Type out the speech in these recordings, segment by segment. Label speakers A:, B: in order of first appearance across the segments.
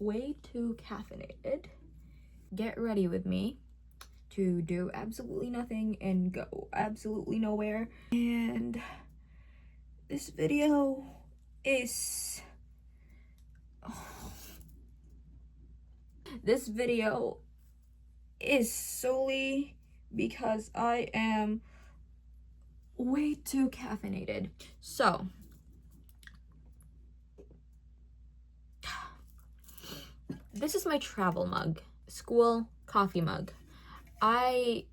A: way too caffeinated. Get ready with me to do absolutely nothing and go absolutely nowhere. And this video is solely because I am way too caffeinated. So this is my travel mug, school coffee mug. I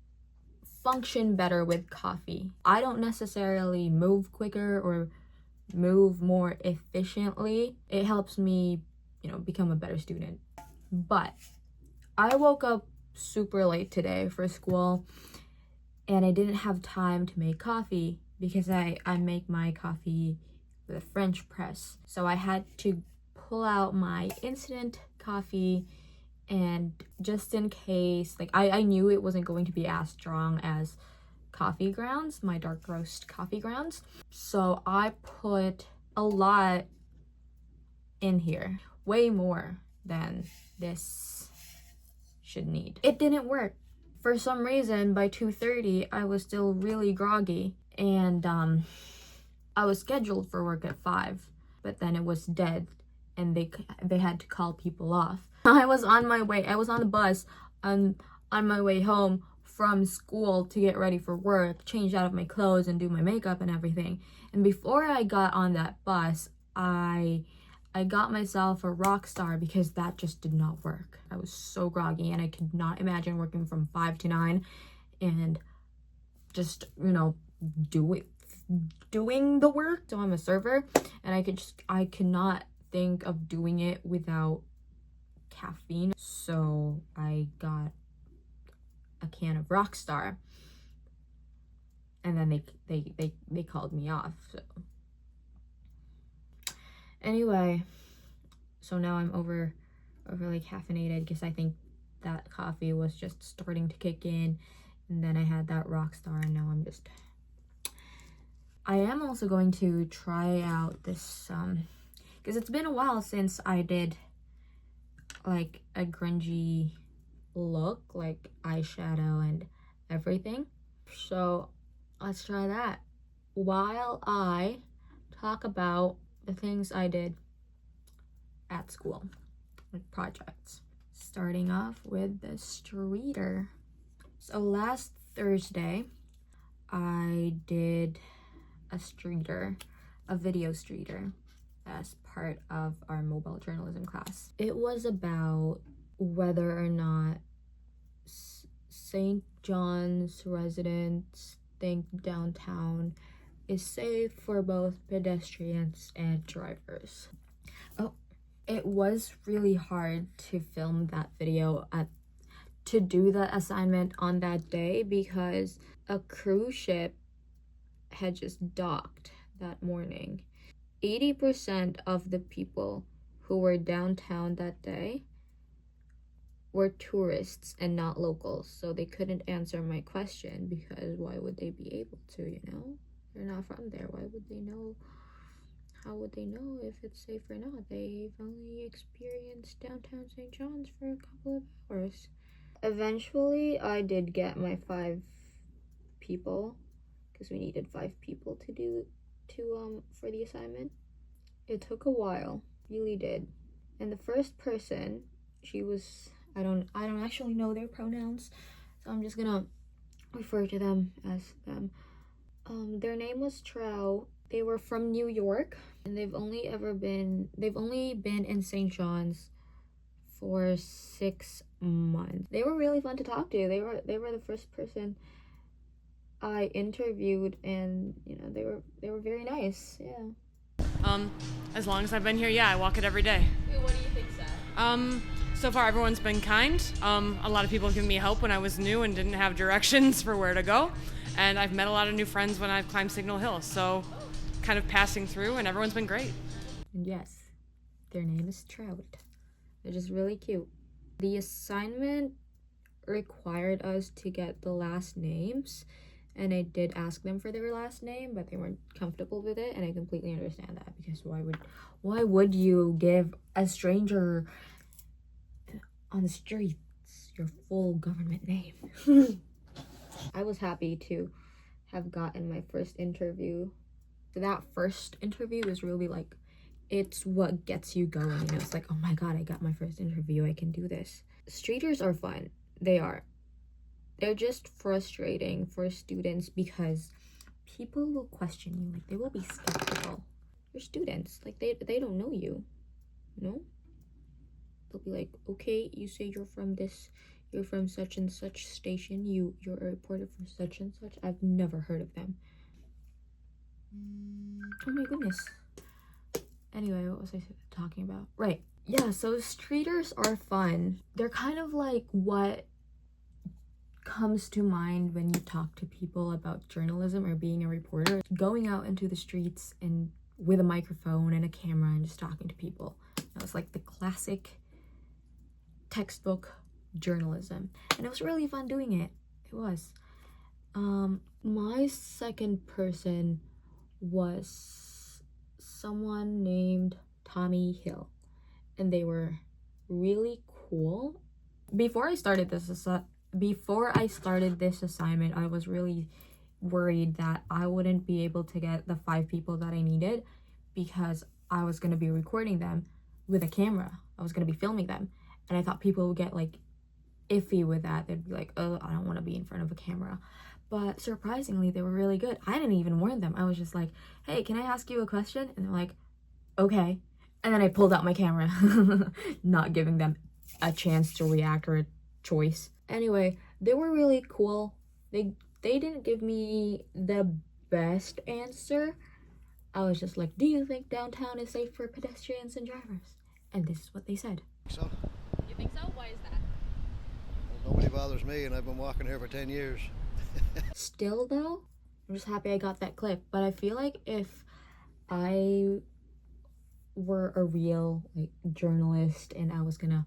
A: function better with coffee. I don't necessarily move quicker or move more efficiently. It helps me, become a better student. But I woke up super late today for school and I didn't have time to make coffee because I make my coffee with a French press. So I had to pull out my instant coffee, and just in case, I knew it wasn't going to be as strong as coffee grounds, my dark roast coffee grounds. So I put a lot in here, way more than this should need. It didn't work. For some reason, by 2:30, I was still really groggy, and I was scheduled for work at 5, but then it was dead, and they had to call people off. I was on the bus on my way home from school to get ready for work, change out of my clothes and do my makeup and everything. And before I got on that bus, I got myself a Rockstar because that just did not work. I was so groggy and I could not imagine working from 5 to 9 and just, doing the work. So I'm a server and I could not think of doing it without caffeine. So I got a can of Rockstar, and then they called me off. So anyway, so now I'm overly caffeinated because I think that coffee was just starting to kick in, and then I had that Rockstar, and now I am also going to try out this because it's been a while since I did like a grungy look, like eyeshadow and everything. So let's try that while I talk about the things I did at school, like projects. Starting off with the streeter. So last Thursday, I did a video streeter as part of our mobile journalism class. It was about whether or not St. John's residents think downtown is safe for both pedestrians and drivers. Oh, it was really hard to film that video to do the assignment on that day because a cruise ship had just docked that morning. 80% of the people who were downtown that day were tourists and not locals, so they couldn't answer my question because why would they be able to, They're not from there. Why would they know? How would they know if it's safe or not? They've only experienced downtown St. John's for a couple of hours. Eventually, I did get my 5 people because we needed 5 people for the assignment. It took a while, really did. And the first person, she was, I don't actually know their pronouns, so I'm just gonna refer to them as them. Their name was Trow. They were from New York, and they've only been in St. John's for 6 months. They were really fun to talk to. They were the first person I interviewed, and they were very nice. Yeah.
B: As long as I've been here, I walk it every day.
A: What do you think, Seth?
B: So far everyone's been kind. A lot of people have given me help when I was new and didn't have directions for where to go. And I've met a lot of new friends when I've climbed Signal Hill. So kind of passing through, and everyone's been great.
A: And yes, their name is Trout. They're just really cute. The assignment required us to get the last names, and I did ask them for their last name, but they weren't comfortable with it, and I completely understand that, because why would you give a stranger on the streets your full government name. I was happy to have gotten my first interview. That first interview was really like, it's what gets you going, you know. It's like, oh my god, I got my first interview, I can do this. Streeters are fun. They are. They're just frustrating for students because people will question you, like they will be skeptical. You're students, like they don't know you, you know? They'll be like, okay, you say you're from such and such station, you're a reporter for such and such. I've never heard of them. Oh my goodness. Anyway, what was I talking about? Right. Yeah, so streeters are fun. They're kind of like what comes to mind when you talk to people about journalism or being a reporter. Going out into the streets and with a microphone and a camera and just talking to people. That was like the classic textbook journalism. And it was really fun doing it. It was. My second person was someone named Tommy Hill, and they were really cool. Before I started this assignment, I was really worried that I wouldn't be able to get the 5 people that I needed because I was going to be recording them with a camera. I was going to be filming them, and I thought people would get like iffy with that. They'd be like, oh, I don't want to be in front of a camera. But surprisingly, they were really good. I didn't even warn them. I was just like, hey, can I ask you a question? And they're like, okay. And then I pulled out my camera, not giving them a chance to react or a choice. Anyway, they were really cool. They didn't give me the best answer. I was just like, do you think downtown is safe for pedestrians and drivers? And this is what they said.
C: So?
D: You think so? Why is that?
C: Well, nobody bothers me, and I've been walking here for 10 years.
A: Still though, I'm just happy I got that clip. But I feel like if I were a real like journalist and I was gonna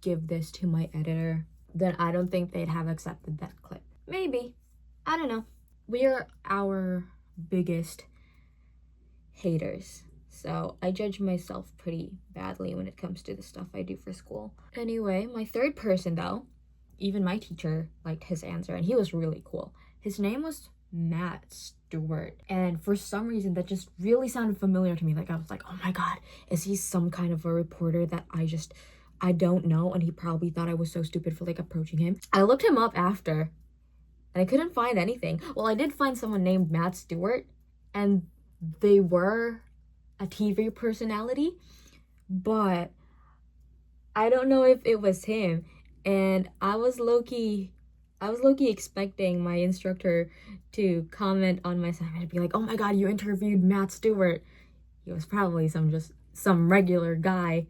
A: give this to my editor, then I don't think they'd have accepted that clip. Maybe. I don't know. We are our biggest haters. So I judge myself pretty badly when it comes to the stuff I do for school. Anyway, my third person though, even my teacher liked his answer, and he was really cool. His name was Matt Stewart, and for some reason that just really sounded familiar to me. Like I was like, oh my god, is he some kind of a reporter that I don't know? And he probably thought I was so stupid for like approaching him. I looked him up after and I couldn't find anything. Well, I did find someone named Matt Stewart, and they were a TV personality, but I don't know if it was him. And I was low-key expecting my instructor to comment on my assignment and be like, oh my god, you interviewed Matt Stewart. He was probably some regular guy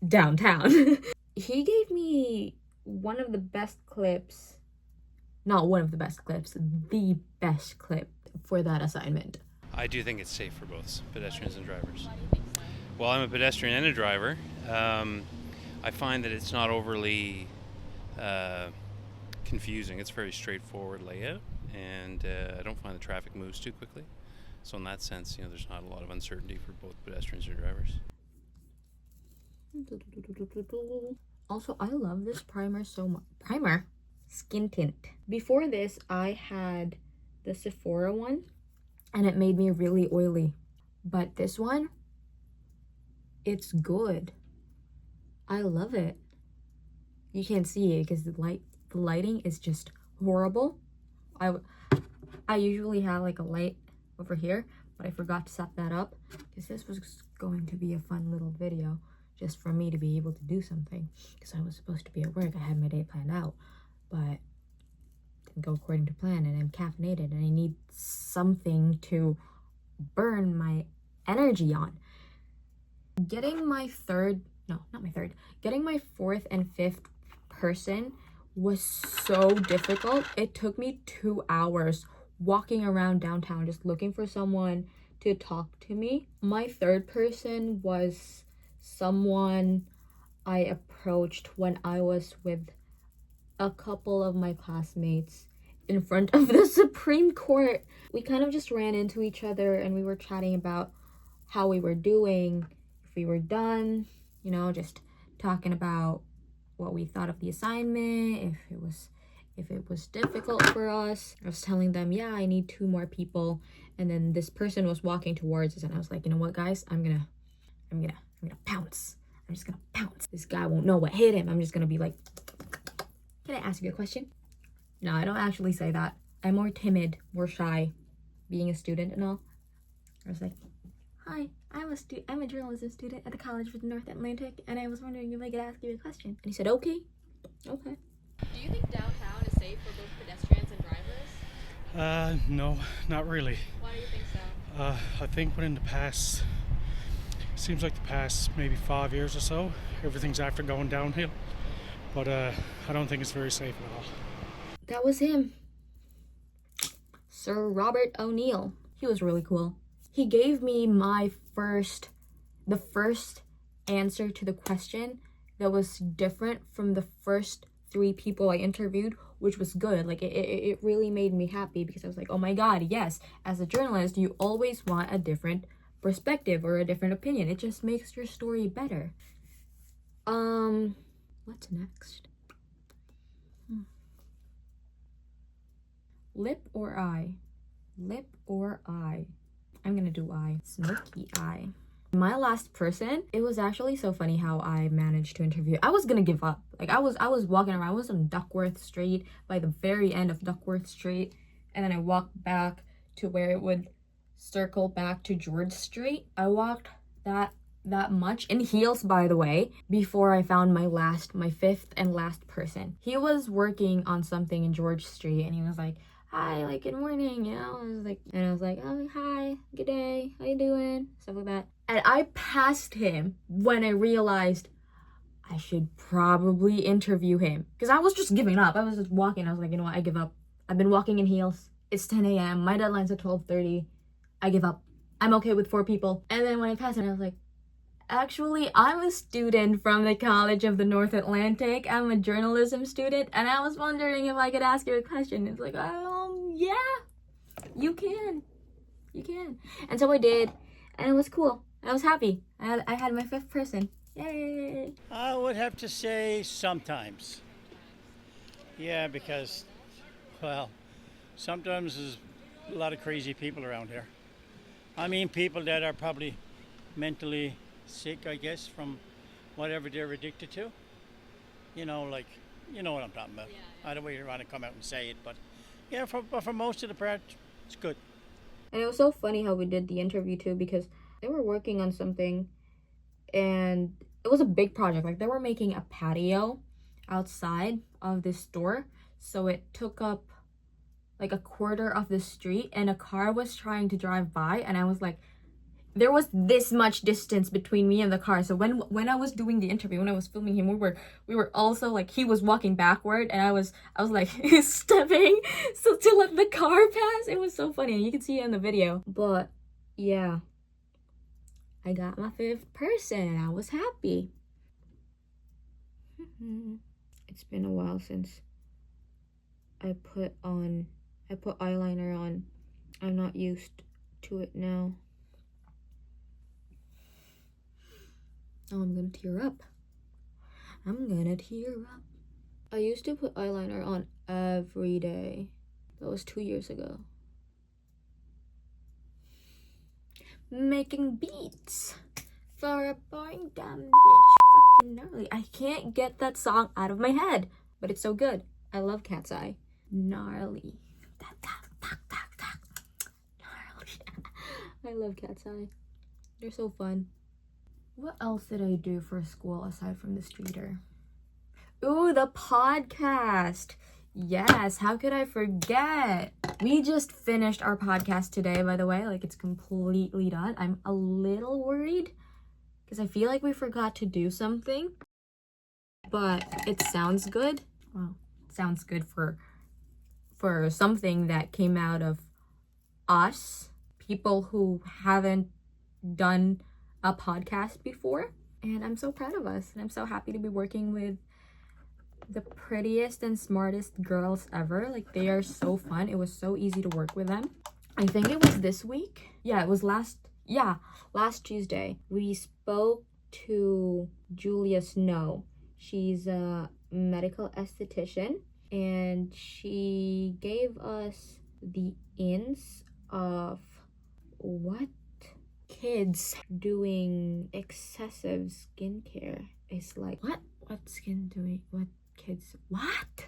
A: downtown. He gave me one of the best clips, not one of the best clips, the best clip for that assignment.
E: I do think it's safe for both pedestrians and drivers. Well, I'm a pedestrian and a driver. I find that it's not overly confusing. It's a very straightforward layout, and I don't find the traffic moves too quickly. So in that sense, there's not a lot of uncertainty for both pedestrians and drivers.
A: Also, I love this primer so much. Primer? Skin tint. Before this, I had the Sephora one, and it made me really oily. But this one, it's good. I love it. You can't see it because the lighting is just horrible. I usually have like a light over here, but I forgot to set that up because this was going to be a fun little video just for me to be able to do something, because I was supposed to be at work. I had my day planned out, but didn't go according to plan, and I'm caffeinated and I need something to burn my energy on. Getting my fourth and fifth person was so difficult. It took me 2 hours walking around downtown just looking for someone to talk to me. My third person was someone I approached when I was with a couple of my classmates in front of the Supreme Court. We kind of just ran into each other and we were chatting about how we were doing, if we were done, just talking about what we thought of the assignment, if it was difficult for us. I was telling them, yeah, I need 2 more people. And then this person was walking towards us, and I was like, you know what, guys, I'm gonna pounce. I'm just gonna pounce. This guy won't know what hit him. I'm just gonna be like, can I ask you a question? No, I don't actually say that. I'm more timid, more shy, being a student and all. I was like, hi, I'm a journalism student at the College of the North Atlantic, and I was wondering if I could ask you a question. And he said, okay.
D: Do you think downtown is safe for both pedestrians and drivers?
F: No, not really.
D: Why do you think so?
F: I think within the past, seems like the past maybe 5 years or so, everything's after going downhill. But I don't think it's very safe at all.
A: That was him. Sir Robert O'Neill. He was really cool. He gave me the first answer to the question that was different from the first 3 people I interviewed, which was good. Like, it really made me happy, because I was like, oh my god, yes, as a journalist, you always want a different perspective or a different opinion. It just makes your story better. What's next? Lip or eye? Lip or eye? I'm gonna do eye. Smoky eye. My last person, it was actually so funny how I managed to interview. I was gonna give up. Like, I was walking around. I was on Duckworth Street, by the very end of Duckworth Street, and then I walked back to where it would circle back to George Street. I walked that much in heels, by the way, before I found my 5th and last person. He was working on something in George Street, and he was like, hi, like, good morning, you know? I was like, oh, hi, good day, how you doing? Stuff like that. And I passed him when I realized I should probably interview him, because I was just giving up. I was just walking. I was like, you know what, I give up. I've been walking in heels. It's 10 a.m. My deadline's at 12:30. I give up. I'm okay with 4 people. And then when I passed him, I was like, actually, I'm a student from the College of the North Atlantic. I'm a journalism student, and I was wondering if I could ask you a question. It's like, yeah, you can. And so I did, and it was cool. I was happy. I had my 5th person. Yay!
G: I would have to say sometimes. Yeah, because, well, sometimes there's a lot of crazy people around here. I mean, people that are probably mentally sick, I guess, from whatever they're addicted to. You know, like, you know what I'm talking about. I don't really want to come out and say it, but yeah, for most of the part, it's good.
A: And it was so funny how we did the interview too, because they were working on something, and it was a big project. Like, they were making a patio outside of this store, so it took up like a quarter of the street, and a car was trying to drive by, and I was like, there was this much distance between me and the car. So when I was doing the interview, when I was filming him, we were also like, he was walking backward, and I was like stepping so to let the car pass. It was so funny, and you can see it in the video. But yeah, I got my 5th person, and I was happy. It's been a while since I put eyeliner on. I'm not used to it now. Oh, I'm gonna tear up. I used to put eyeliner on every day. That was 2 years ago. Making beats for a boring dumb bitch fucking gnarly. I can't get that song out of my head, but it's so good. I love Cat's Eye. Gnarly. Gnarly. I love Cat's Eye. They're so fun. What else did I do for school aside from the streeter? Ooh, the podcast. Yes, how could I forget? We just finished our podcast today, by the way. Like, it's completely done. I'm a little worried because I feel like we forgot to do something, but it sounds good. Well, it sounds good for something that came out of us, people who haven't done a podcast before. And I'm so proud of us, and I'm so happy to be working with the prettiest and smartest girls ever. Like, they are so fun. It was so easy to work with them. I think it was this week. Yeah, it was last Tuesday. We spoke to Julia Snow, She's a medical esthetician, and she gave us the ins of what kids doing excessive skincare is like. What kids, what?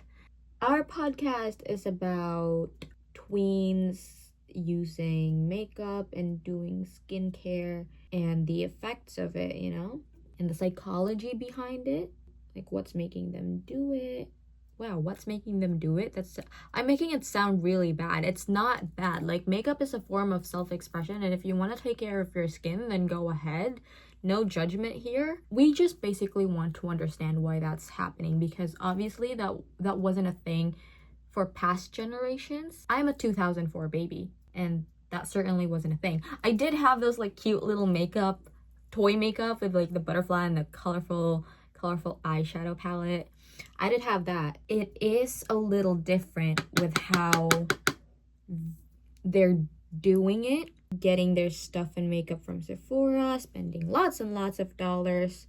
A: Our podcast is about tweens using makeup and doing skincare and the effects of it, you know, and the psychology behind it, like what's making them do it. Wow, what's making them do it? I'm making it sound really bad. It's not bad. Like, makeup is a form of self-expression, and if you want to take care of your skin, then go ahead. No judgment here. We just basically want to understand why that's happening, because obviously that wasn't a thing for past generations. I'm a 2004 baby, and that certainly wasn't a thing. I did have those like cute little makeup, toy makeup with like the butterfly and the colorful eyeshadow palette. I did have that. It is a little different with how they're doing it, getting their stuff and makeup from Sephora, spending lots and lots of dollars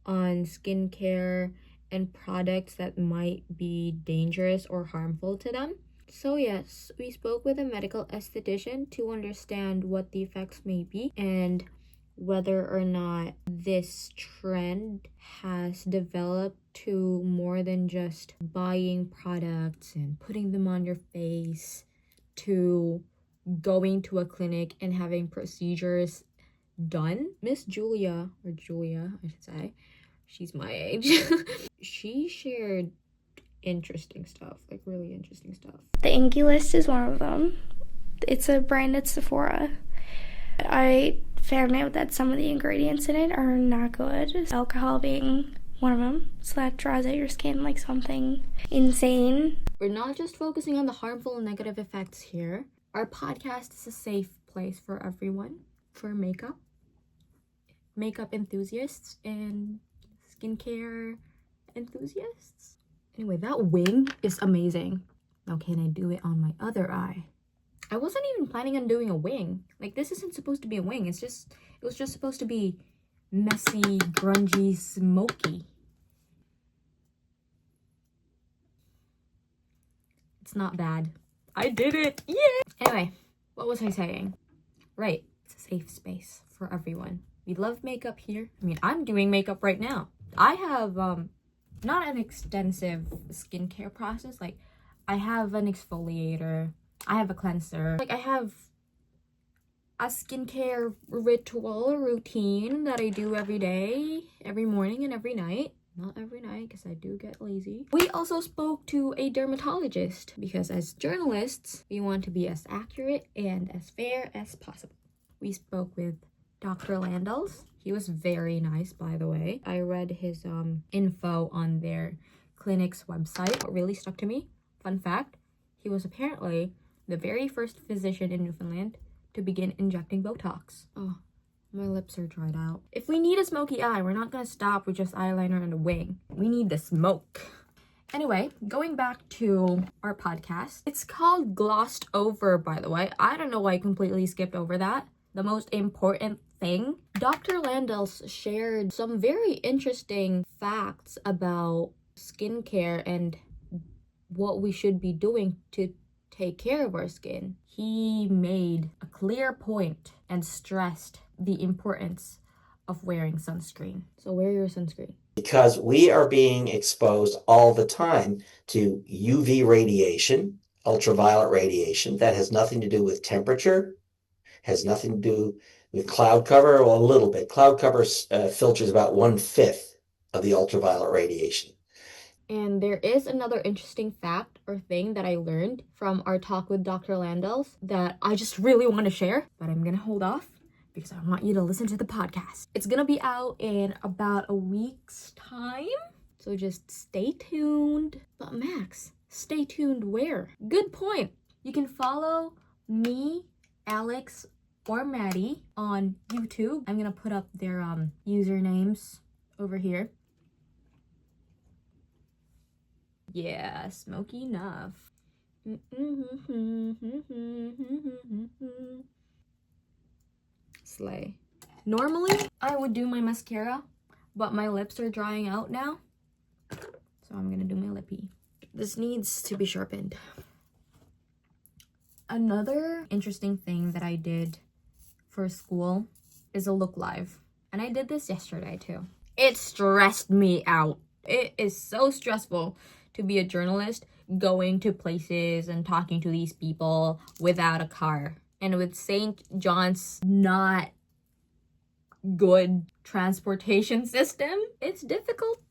A: on skincare and products that might be dangerous or harmful to them. So yes, we spoke with a medical esthetician to understand what the effects may be and whether or not this trend has developed to more than just buying products and putting them on your face, to going to a clinic and having procedures done. Miss Julia, or Julia, I should say, she's my age. She shared interesting stuff, like really interesting stuff.
H: The Inky List is one of them. It's a brand at Sephora. I found out that some of the ingredients in it are not good. Alcohol being one of them, so that dries out your skin like something insane.
A: We're not just focusing on the harmful and negative effects here. Our podcast is a safe place for everyone, for makeup enthusiasts and skincare enthusiasts. Anyway, that wing is amazing. Now can I do it on my other eye? I wasn't even planning on doing a wing. Like, this isn't supposed to be a wing. It was just supposed to be messy, grungy, smoky. It's not bad. I did it! Yeah! Anyway, what was I saying? Right, it's a safe space for everyone. We love makeup here. I mean, I'm doing makeup right now. I have, not an extensive skincare process. Like, I have an exfoliator. I have a cleanser. Like, I have a skincare ritual or routine that I do every day, every morning and every night. Not every night, because I do get lazy. We also spoke to a dermatologist, because as journalists, we want to be as accurate and as fair as possible. We spoke with Dr. Landals. He was very nice, by the way. I read his info on their clinic's website. What really stuck to me, fun fact, he was apparently the very first physician in Newfoundland to begin injecting Botox. Oh, my lips are dried out. If we need a smoky eye, we're not gonna stop with just eyeliner and a wing. We need the smoke. Anyway, going back to our podcast. It's called Glossed Over, by the way. I don't know why I completely skipped over that. The most important thing. Dr. Landals shared some very interesting facts about skincare and what we should be doing to take care of our skin. He made a clear point and stressed the importance of wearing sunscreen. So wear your sunscreen.
I: Because we are being exposed all the time to UV radiation, ultraviolet radiation. That has nothing to do with temperature, has nothing to do with cloud cover. Well, a little bit. Cloud cover filters about 1/5 of the ultraviolet radiation.
A: And there is another interesting fact or thing that I learned from our talk with Dr. Landals that I just really want to share, but I'm gonna hold off because I want you to listen to the podcast. It's gonna be out in about a week's time, so just stay tuned. But Max, stay tuned where? Good point. You can follow me, Alex, or Maddie on YouTube. I'm gonna put up their usernames over here. Yeah, smoky enough. Slay. Normally, I would do my mascara, but my lips are drying out now. So I'm gonna do my lippy. This needs to be sharpened. Another interesting thing that I did for school is a look live. And I did this yesterday too. It stressed me out. It is so stressful to be a journalist, going to places and talking to these people without a car. And with St. John's not good transportation system, it's difficult.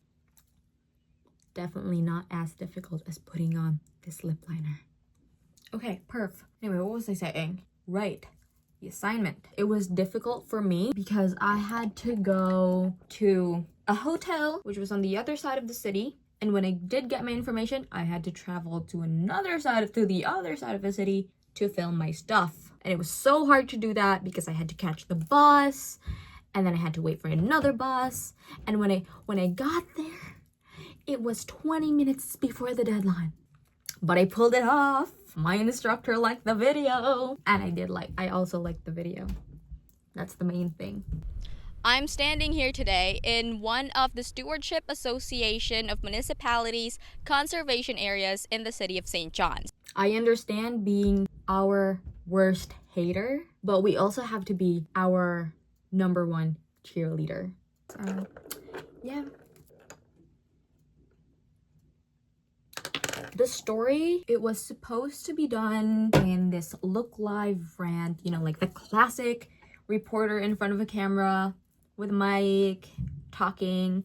A: Definitely not as difficult as putting on this lip liner. Okay, perf. Anyway, what was I saying? Right, the assignment. It was difficult for me because I had to go to a hotel, which was on the other side of the city. And when I did get my information, I had to travel to the other side of the city to film my stuff. And it was so hard to do that because I had to catch the bus, and then I had to wait for another bus. And when I got there, it was 20 minutes before the deadline. But I pulled it off. My instructor liked the video. And I also liked the video. That's the main thing.
D: I'm standing here today in one of the Stewardship Association of Municipalities conservation areas in the city of St. John's.
A: I understand being our worst hater, but we also have to be our number one cheerleader. So, yeah. The story, it was supposed to be done in this look live rant, you know, like the classic reporter in front of a camera with a mic talking.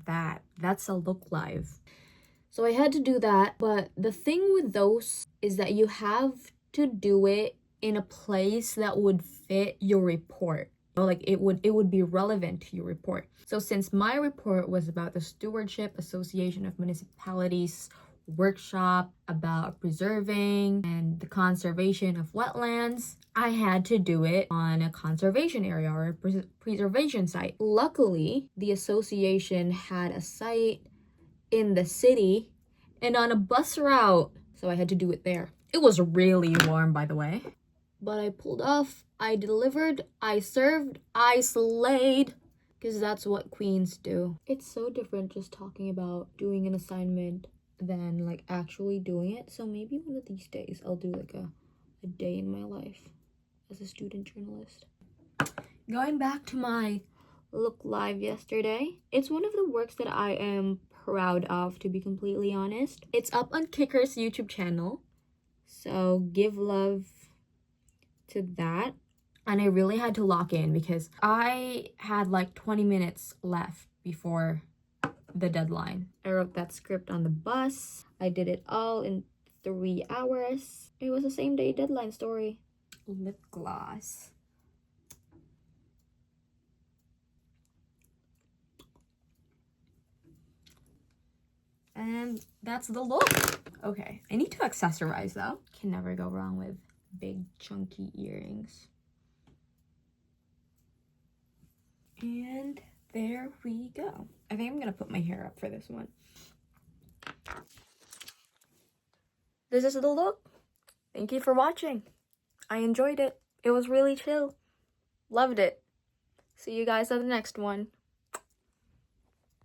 A: That's a look live. So I had to do that, but the thing with those is that you have to do it in a place that would fit your report. You know, like it would be relevant to your report. So since my report was about the Stewardship Association of Municipalities workshop about preserving and the conservation of wetlands, I had to do it on a conservation area or a preservation site. Luckily, the association had a site in the city and on a bus route, so I had to do it there. It was really warm, by the way, but I pulled off, I delivered, I served, I slayed, because that's what queens do. It's so different just talking about doing an assignment than like actually doing it. So maybe one of these days I'll do like a day in my life as a student journalist. Going back to my look live yesterday, it's one of the works that I am proud of, to be completely honest. It's up on Kicker's YouTube channel, so give love to that. And I really had to lock in because I had like 20 minutes left before the deadline. I wrote that script on the bus. I did it all in 3 hours. It was a same day deadline story. Lip gloss. And that's the look. Okay, I need to accessorize though. Can never go wrong with big chunky earrings. And there we go. I think I'm gonna put my hair up for this one. This is the look. Thank you for watching. I enjoyed it. It was really chill. Loved it. See you guys on the next one.